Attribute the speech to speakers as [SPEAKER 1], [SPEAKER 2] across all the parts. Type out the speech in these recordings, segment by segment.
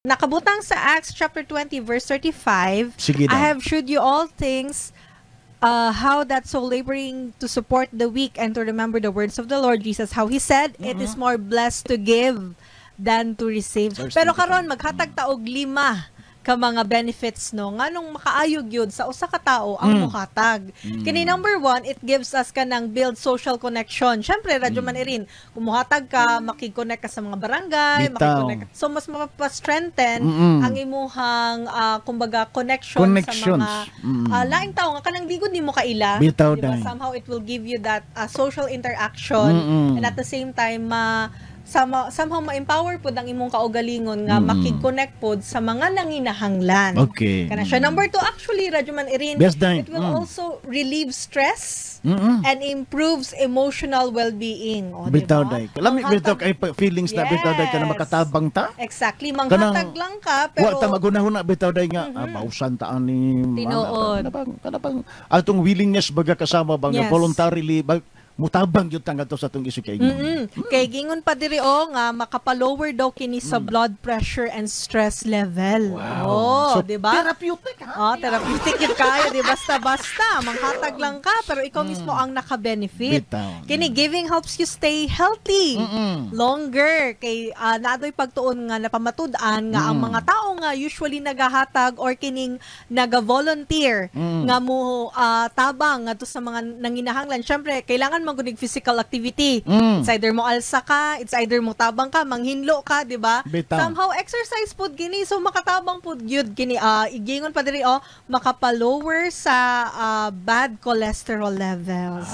[SPEAKER 1] Nakabutang sa Acts chapter 20 verse 35,
[SPEAKER 2] Sige
[SPEAKER 1] I
[SPEAKER 2] daw.
[SPEAKER 1] have shewed you all things, how that so laboring to support the weak and to remember the words of the Lord Jesus, how He said, it is more blessed to give than to receive.
[SPEAKER 2] Verse
[SPEAKER 1] Pero
[SPEAKER 2] 25.
[SPEAKER 1] karon maghatag taog 5 ka mga benefits no nganong makaayog yun sa usa ka tawo ang muhatag. Kini number 1, it gives us kanang build social connection. Syempre radyo man irin kumuhatag ka, makikonnect ka sa mga barangay,
[SPEAKER 2] Bitaw.
[SPEAKER 1] makikonnect. So mas mapapa-strengthen ang imuhang kumbaga connection
[SPEAKER 2] Connections.
[SPEAKER 1] sa mga laing tao nga kanang digod nimo kaila.
[SPEAKER 2] Bitaw,
[SPEAKER 1] Diba?
[SPEAKER 2] day.
[SPEAKER 1] Somehow it will give you that social interaction and at the same time somehow ma-empower pod ang imong kaugalingon nga makig-connect pod sa mga nanginahanglan.
[SPEAKER 2] Okay.
[SPEAKER 1] Kana siya. Number 2, actually, radyo man irin,
[SPEAKER 2] Best day.
[SPEAKER 1] it will also relieve stress and improves emotional well-being. O,
[SPEAKER 2] Bitaw
[SPEAKER 1] diba?
[SPEAKER 2] day. Lami bitaw
[SPEAKER 1] Manghatag-
[SPEAKER 2] kay feelings na bitaw day ka na
[SPEAKER 1] Yes.
[SPEAKER 2] makatabang ta.
[SPEAKER 1] Exactly. Manghatag lang ka,
[SPEAKER 2] Wa
[SPEAKER 1] pero
[SPEAKER 2] ta magunahuna bitaw day nga bausan ta ani
[SPEAKER 1] Tinuod.
[SPEAKER 2] kana bang atong willingness baga kasama bang
[SPEAKER 1] Yes.
[SPEAKER 2] voluntarily mutabang gyud ta ngadto sa atong isyu kay
[SPEAKER 1] Kay gingon pa diri nga makapa-lower daw kini sa blood pressure and stress level. Oh,
[SPEAKER 2] So,
[SPEAKER 1] di ba?
[SPEAKER 2] therapeutic ha.
[SPEAKER 1] Therapeutic yun kayo, di basta-basta. Manghatag lang ka, pero ikaw mismo ang naka-benefit.
[SPEAKER 2] Bitaw.
[SPEAKER 1] Kini giving helps you stay healthy longer. Kay nadoy pagtuon nga napamatud-an nga ang mga tao nga usually nagahatag or kining naga-volunteer nga mo tabang nga to sa mga nanginahanglan. Syempre, kailangan magunig physical activity. It's either mo alsa ka, it's either mo tabang ka, manghinlo ka, di ba?
[SPEAKER 2] Bitaw.
[SPEAKER 1] Somehow exercise pod gini, so makatabang pod gyud gini. Igingon pa diri makapa-lower sa bad cholesterol levels.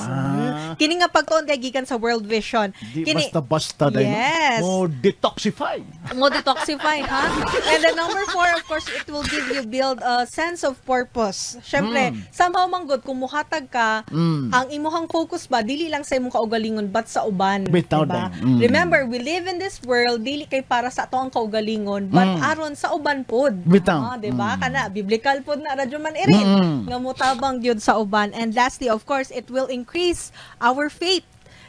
[SPEAKER 1] Kini nga pagtuon kay gikan sa World Vision.
[SPEAKER 2] Di
[SPEAKER 1] Kini
[SPEAKER 2] basta day.
[SPEAKER 1] Yes.
[SPEAKER 2] Mo detoxify.
[SPEAKER 1] mo detoxify, ha? And then number 4, of course, it will give you build a sense of purpose. Syempre, somehow manggod kung muhatag ka, ang imuhang focus ba dili lang sa imong kaugalingon but sa uban,
[SPEAKER 2] Bitaw
[SPEAKER 1] diba?
[SPEAKER 2] day.
[SPEAKER 1] Remember, we live in this world dili kay para sa ato ang kaugalingon but aron sa uban pod.
[SPEAKER 2] Bitaw.
[SPEAKER 1] Diba? Kana biblical pod na radyo man irin nga mutabang gyud sa uban. And lastly, of course, it will increase our faith.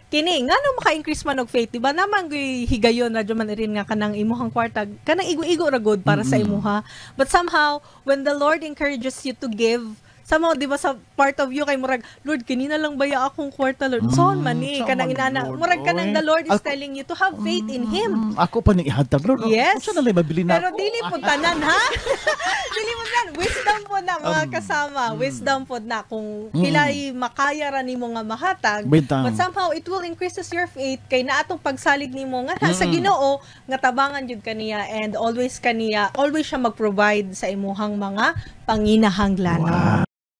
[SPEAKER 1] Kini ngano maka-increase man og faith, di ba? Naman higayon radyo man irin nga kanang imuhang kwarta, kanang igo-igo ra gud para sa imuha. But somehow when the Lord encourages you to give, somehow di ba sa part of you kay murag, Lord, kini na lang baya akong kwarta, Lord. Son man ni kanang inana,
[SPEAKER 2] Lord,
[SPEAKER 1] murag kanang the Lord is
[SPEAKER 2] Ako-
[SPEAKER 1] telling you to have faith in Him.
[SPEAKER 2] Ako pa ning ihatag Lord.
[SPEAKER 1] Yes.
[SPEAKER 2] Unsa na lay mabili na
[SPEAKER 1] Pero
[SPEAKER 2] ako?
[SPEAKER 1] dili po tanan, ha? Dili mo tanan. Wisdom po na, mga kasama. Wisdom po na kung kilay makaya ra nimo nga mahatag.
[SPEAKER 2] Bitaw.
[SPEAKER 1] But somehow, it will increases your faith kay na atong pagsalig nimo nga sa Ginoo nga tabangan jud kaniya and always siya mag-provide sa imuhang mga panginahanglanon.